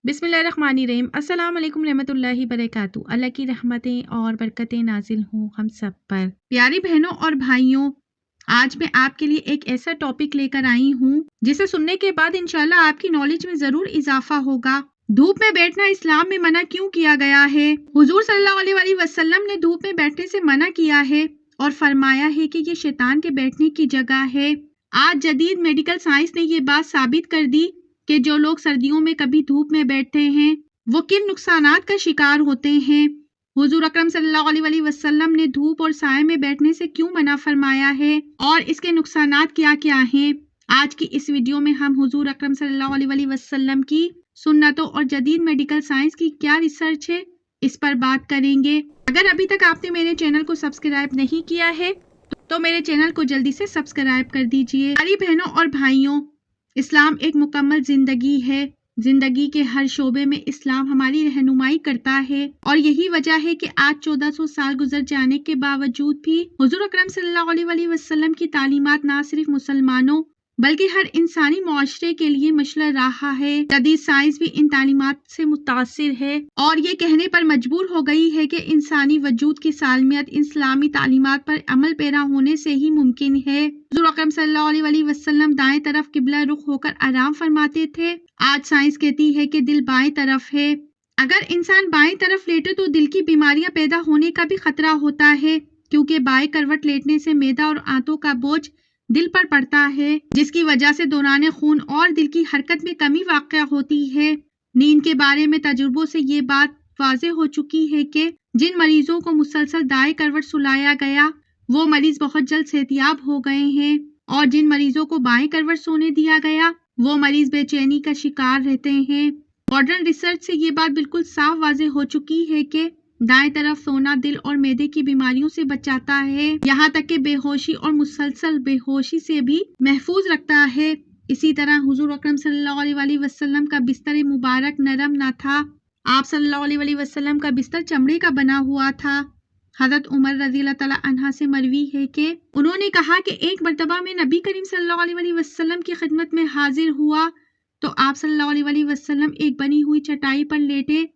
बिस्मिल्लाहिर्रहमानिर्रहीम। अस्सलाम वालेकुम रहमतुल्लाहि बरकातहू। अल्लाह की रहमतें और बरकतें नाजिल हों हम सब पर। प्यारी बहनों और भाइयों, आज मैं आपके लिए एक ऐसा टॉपिक लेकर आई हूँ जिसे सुनने के बाद इंशाल्लाह आपकी नॉलेज में जरूर इजाफा होगा। धूप में बैठना इस्लाम में मना क्यों किया गया है? हुजूर सल्लल्लाहु अलैहि वसल्लम ने धूप में बैठने से मना किया है और फरमाया है कि ये शैतान के बैठने की जगह है। आज जदीद मेडिकल साइंस ने ये बात साबित कर दी कि जो लोग सर्दियों में कभी धूप में बैठते हैं वो किन नुकसानात का शिकार होते हैं। हुजूर अकरम सल्लल्लाहु अलैहि वसल्लम ने धूप और साए में बैठने से क्यों मना फरमाया है और इसके नुकसानात क्या क्या हैं। आज की इस वीडियो में हम हुजूर अकरम सल्लल्लाहु अलैहि वसल्लम की सुन्नतों और जदीद मेडिकल साइंस की क्या रिसर्च है इस पर बात करेंगे। अगर अभी तक आपने मेरे चैनल को सब्सक्राइब नहीं किया है तो मेरे चैनल को जल्दी से सब्सक्राइब कर दीजिए। प्यारी बहनों और भाइयों, इस्लाम एक मुकम्मल जिंदगी है। जिंदगी के हर शोबे में इस्लाम हमारी रहनुमाई करता है और यही वजह है कि आज 1400 साल गुजर जाने के बावजूद भी हुजूर अकरम सल्लल्लाहु अलैहि वसल्लम की तालीमात ना सिर्फ मुसलमानों बल्कि हर इंसानी मुआशरे के लिए मशअल रहा है। जदीद साइंस भी इन तालीमात से मुतासिर है और ये कहने पर मजबूर हो गई है कि इंसानी वजूद की सालमियत इस्लामी तालीमात पर अमल पैरा होने से ही मुमकिन है। हुजूर अकरम सल्लल्लाहु अलैहि वसल्लम दाएं तरफ किबला रुख होकर आराम फरमाते थे। आज साइंस कहती है कि दिल बाएं तरफ है। अगर इंसान बाएं तरफ लेटे तो दिल की बीमारियां पैदा होने का भी खतरा होता है, क्योंकि बाएं करवट लेटने से मैदा और आंतों का बोझ दिल पर पड़ता है, जिसकी वजह से दौरान खून और दिल की हरकत में कमी वाक़या होती है। नींद के बारे में तजुर्बों से ये बात वाज़ेह हो चुकी है कि जिन मरीजों को मुसलसल दाएं करवट सुलाया गया वो मरीज बहुत जल्द सेहतियाब हो गए हैं और जिन मरीजों को बाएं करवट सोने दिया गया वो मरीज बेचैनी का शिकार रहते हैं। मॉडर्न रिसर्च से ये बात बिल्कुल साफ वाज़ेह हो चुकी है कि दाएं तरफ सोना दिल और मैदे की बीमारियों से बचाता है, यहाँ तक कि बेहोशी और मुसलसल बेहोशी से भी महफूज रखता है। इसी तरह हुजूर अकरम सल्लल्लाहु अलैहि वसल्लम का बिस्तर मुबारक नरम न था। आप सल्लल्लाहु अलैहि वसल्लम का बिस्तर चमड़े का बना हुआ था। हजरत उमर रज़ियल्लाहु तआला अन्हा से मरवी है कि उन्होंने कहा कि एक मर्तबा में नबी करीम सल्लल्लाहु अलैहि वसल्लम की खिदमत में हाजिर हुआ तो आप सल्लल्लाहु अलैहि वसल्लम एक बनी हुई चटाई पर लेटे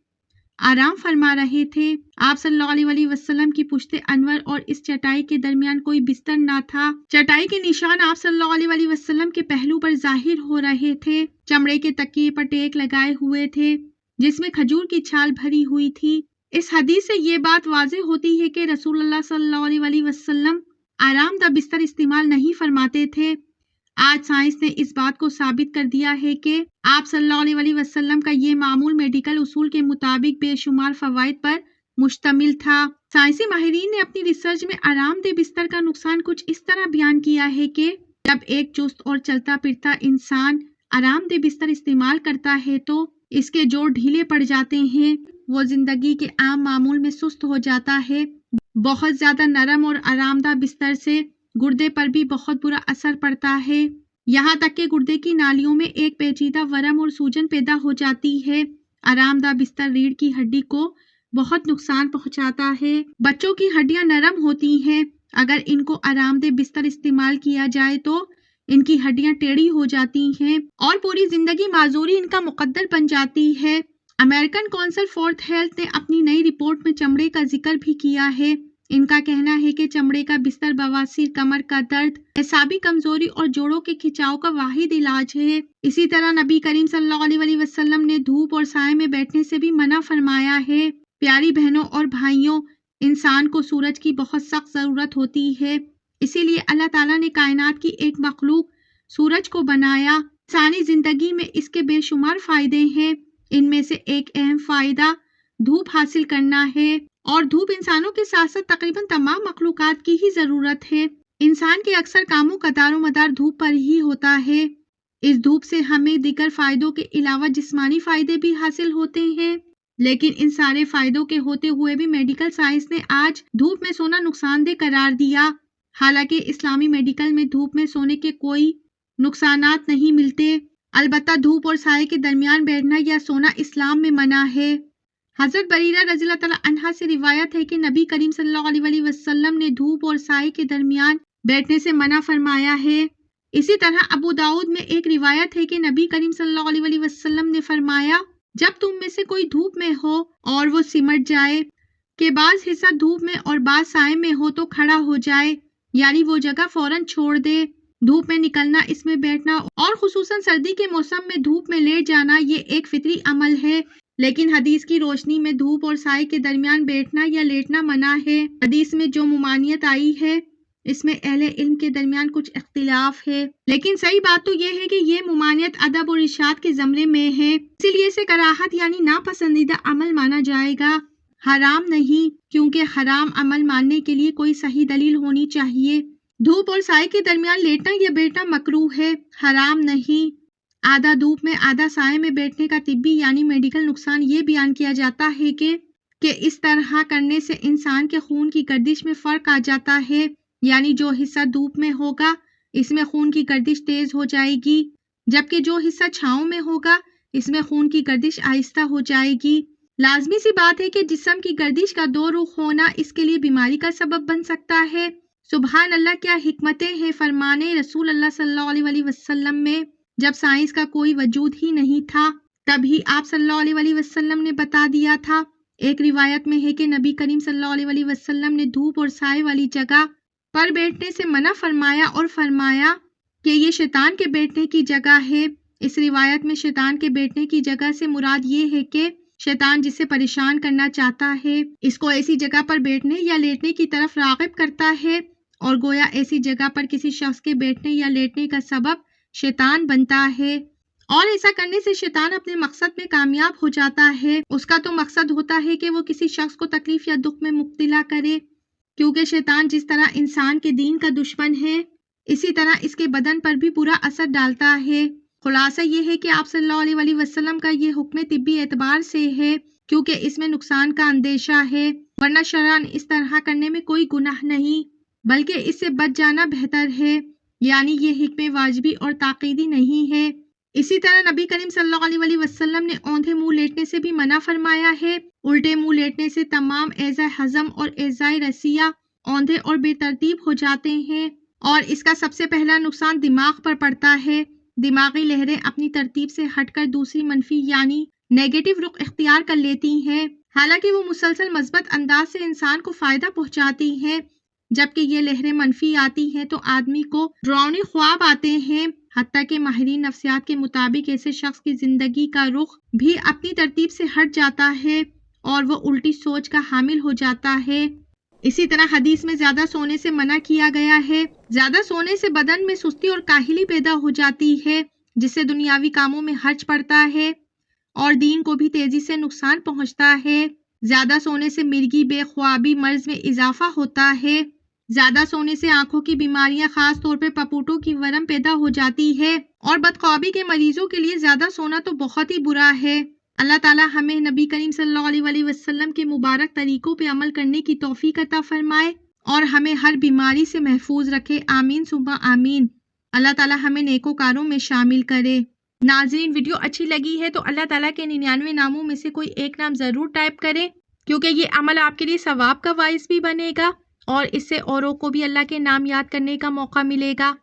आराम फरमा रहे थे। आप सल्लल्लाहु अलैहि वसल्लम की पुश्ते अनवर और इस चटाई के दरमियान कोई बिस्तर ना था। चटाई के निशान आप सल्लल्लाहु अलैहि वसल्लम के पहलू पर जाहिर हो रहे थे। चमड़े के तकिए पर टेक लगाए हुए थे जिसमें खजूर की छाल भरी हुई थी। इस हदीस से ये बात वाज़ेह होती है कि रसूलुल्लाह सल्लल्लाहु अलैहि वसल्लम आरामदा बिस्तर इस्तेमाल नहीं फरमाते थे। आज साइंस ने इस बात को साबित कर दिया है कि आप सल्लल्लाहु अलैहि वसल्लम का ये मामूल मेडिकल उसूल के मुताबिक बेशुमार फवाइद पर मुश्तमिल था। साइंसी माहिरीन ने अपनी रिसर्च में आरामदेह बिस्तर का नुकसान कुछ इस तरह बयान किया है कि जब एक चुस्त और चलता फिरता इंसान आरामदेह बिस्तर इस्तेमाल करता है तो इसके जोड़ ढीले पड़ जाते हैं, वो जिंदगी के आम मामूल में सुस्त हो जाता है। बहुत ज्यादा नरम और आरामदाह बिस्तर से गुर्दे पर भी बहुत बुरा असर पड़ता है, यहाँ तक कि गुर्दे की नालियों में एक पेचीदा वरम और सूजन पैदा हो जाती है। आरामदाह बिस्तर रीढ़ की हड्डी को बहुत नुकसान पहुंचाता है। बच्चों की हड्डियां नरम होती हैं, अगर इनको आरामदेह बिस्तर इस्तेमाल किया जाए तो इनकी हड्डियां टेढ़ी हो जाती हैं और पूरी जिंदगी माजूरी इनका मुकद्दर बन जाती है। अमेरिकन काउंसिल फॉर हेल्थ ने अपनी नई रिपोर्ट में चमड़े का जिक्र भी किया है। इनका कहना है कि चमड़े का बिस्तर बवासीर, कमर का दर्द, एसाबी कमजोरी और जोड़ों के खिंचाव का वाहिद इलाज है। इसी तरह नबी करीम सल्लल्लाहु अलैहि वसल्लम ने धूप और साए में बैठने से भी मना फरमाया है। प्यारी बहनों और भाइयों, इंसान को सूरज की बहुत सख्त जरूरत होती है, इसीलिए अल्लाह ताला ने कायनात की एक मखलूक सूरज को बनाया। इंसानी जिंदगी में इसके बेशुमार फायदे हैं। इनमें से एक अहम फायदा धूप हासिल करना है और धूप इंसानों के साथ साथ तकरीबन तमाम मखलूकात की ही जरूरत है। इंसान के अक्सर कामों का दारोमदार धूप पर ही होता है। इस धूप से हमें दीगर फायदों के अलावा जिस्मानी फायदे भी हासिल होते हैं, लेकिन इन सारे फायदों के होते हुए भी मेडिकल साइंस ने आज धूप में सोना नुकसानदेह करार दिया। हालांकि इस्लामी मेडिकल में धूप में सोने के कोई नुकसानात नहीं मिलते, अलबत्ता धूप और साए के दरमियान बैठना या सोना इस्लाम में मना है। हजरत बरीरा रज़ियल्लाहु तआला अन्हा से रिवायत है कि नबी करीम सल्लल्लाहु अलैहि वसल्लम ने धूप और साए के दरमियान बैठने से मना फरमाया है। इसी तरह अबू दाऊद में एक रिवायत है कि नबी करीम सल्लल्लाहु अलैहि वसल्लम ने फरमाया, جب تم میں سے کوئی دھوپ میں ہو اور وہ سمٹ جائے کہ بعض حصہ دھوپ میں اور بعض سائے میں ہو تو کھڑا ہو جائے، یعنی وہ جگہ فوراً چھوڑ دے۔ دھوپ میں نکلنا، اس میں بیٹھنا اور خصوصاً سردی کے موسم میں دھوپ میں لیٹ جانا یہ ایک فطری عمل ہے، لیکن حدیث کی روشنی میں دھوپ اور سائے کے درمیان بیٹھنا یا لیٹنا منع ہے۔ حدیث میں جو ممانعت آئی ہے اس میں اہل علم کے درمیان کچھ اختلاف ہے، لیکن صحیح بات تو یہ ہے کہ یہ ممانعت ادب اور ارشاد کے زمرے میں ہے، اسی لیے اسے کراہت یعنی ناپسندیدہ عمل مانا جائے گا، حرام نہیں، کیونکہ حرام عمل ماننے کے لیے کوئی صحیح دلیل ہونی چاہیے۔ دھوپ اور سائے کے درمیان لیٹنا یا بیٹھنا مکروہ ہے، حرام نہیں۔ آدھا دھوپ میں آدھا سائے میں بیٹھنے کا طبی یعنی میڈیکل نقصان یہ بیان کیا جاتا ہے کہ اس طرح کرنے سے انسان کے خون کی گردش میں فرق آ جاتا ہے، یعنی جو حصہ دھوپ میں ہوگا اس میں خون کی گردش تیز ہو جائے گی، جبکہ جو حصہ چھاؤں میں ہوگا اس میں خون کی گردش آہستہ ہو جائے گی۔ لازمی سی بات ہے کہ جسم کی گردش کا دو رخ ہونا اس کے لیے بیماری کا سبب بن سکتا ہے۔ سبحان اللہ، کیا حکمتیں ہیں فرمانے رسول اللہ صلی اللہ علیہ وسلم میں۔ جب سائنس کا کوئی وجود ہی نہیں تھا تب ہی آپ صلی اللہ علیہ وسلم نے بتا دیا تھا۔ ایک روایت میں ہے کہ نبی کریم صلی اللہ علیہ وسلم نے دھوپ اور سائے والی جگہ پر بیٹھنے سے منع فرمایا اور فرمایا کہ یہ شیطان کے بیٹھنے کی جگہ ہے۔ اس روایت میں شیطان کے بیٹھنے کی جگہ سے مراد یہ ہے کہ شیطان جسے پریشان کرنا چاہتا ہے اس کو ایسی جگہ پر بیٹھنے یا لیٹنے کی طرف راغب کرتا ہے، اور گویا ایسی جگہ پر کسی شخص کے بیٹھنے یا لیٹنے کا سبب شیطان بنتا ہے، اور ایسا کرنے سے شیطان اپنے مقصد میں کامیاب ہو جاتا ہے۔ اس کا تو مقصد ہوتا ہے کہ وہ کسی شخص کو تکلیف یا دکھ میں مبتلا کرے، کیونکہ شیطان جس طرح انسان کے دین کا دشمن ہے اسی طرح اس کے بدن پر بھی برا اثر ڈالتا ہے۔ خلاصہ یہ ہے کہ آپ صلی اللہ علیہ وسلم کا یہ حکم طبی اعتبار سے ہے، کیونکہ اس میں نقصان کا اندیشہ ہے، ورنہ شرعاً اس طرح کرنے میں کوئی گناہ نہیں، بلکہ اس سے بچ جانا بہتر ہے، یعنی یہ حکم واجبی اور تاکیدی نہیں ہے۔ اسی طرح نبی کریم صلی اللہ علیہ وسلم نے اوندھے منہ لیٹنے سے بھی منع فرمایا ہے۔ الٹے منہ لیٹنے سے تمام اعضاء ہضم اور اعضاء رسیہ اوندھے اور بے ترتیب ہو جاتے ہیں، اور اس کا سب سے پہلا نقصان دماغ پر پڑتا ہے۔ دماغی لہریں اپنی ترتیب سے ہٹ کر دوسری منفی یعنی نیگیٹو رخ اختیار کر لیتی ہیں، حالانکہ وہ مسلسل مثبت انداز سے انسان کو فائدہ پہنچاتی ہیں۔ جبکہ یہ لہریں منفی آتی ہیں تو آدمی کو ڈراؤنے خواب آتے ہیں، حتیٰ کہ ماہرین نفسیات کے مطابق ایسے شخص کی زندگی کا رخ بھی اپنی ترتیب سے ہٹ جاتا ہے اور وہ الٹی سوچ کا حامل ہو جاتا ہے۔ اسی طرح حدیث میں زیادہ سونے سے منع کیا گیا ہے۔ زیادہ سونے سے بدن میں سستی اور کاہلی پیدا ہو جاتی ہے، جس سے دنیاوی کاموں میں حرج پڑتا ہے اور دین کو بھی تیزی سے نقصان پہنچتا ہے۔ زیادہ سونے سے مرگی، بے خوابی، مرض میں اضافہ ہوتا ہے۔ زیادہ سونے سے آنکھوں کی بیماریاں، خاص طور پہ پپوٹوں کی ورم پیدا ہو جاتی ہے، اور بدخوابی کے مریضوں کے لیے زیادہ سونا تو بہت ہی برا ہے۔ اللہ تعالی ہمیں نبی کریم صلی اللہ علیہ وسلم کے مبارک طریقوں پہ عمل کرنے کی توفیق عطا فرمائے اور ہمیں ہر بیماری سے محفوظ رکھے، آمین ثم آمین۔ اللہ تعالی ہمیں نیکوکاروں میں شامل کرے۔ ناظرین، ویڈیو اچھی لگی ہے تو اللہ تعالیٰ کے 99 ناموں میں سے کوئی ایک نام ضرور ٹائپ کریں، کیونکہ یہ عمل آپ کے لیے ثواب کا باعث بھی بنے گا اور اس سے اوروں کو بھی اللہ کے نام یاد کرنے کا موقع ملے گا۔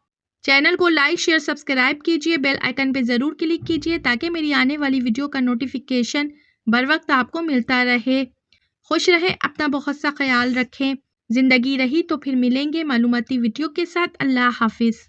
چینل کو لائک، شیئر، سبسکرائب کیجئے، بیل آئیکن پہ ضرور کلک کیجئے تاکہ میری آنے والی ویڈیو کا نوٹیفیکیشن بر وقت آپ کو ملتا رہے۔ خوش رہیں، اپنا بہت سا خیال رکھیں۔ زندگی رہی تو پھر ملیں گے معلوماتی ویڈیو کے ساتھ۔ اللہ حافظ۔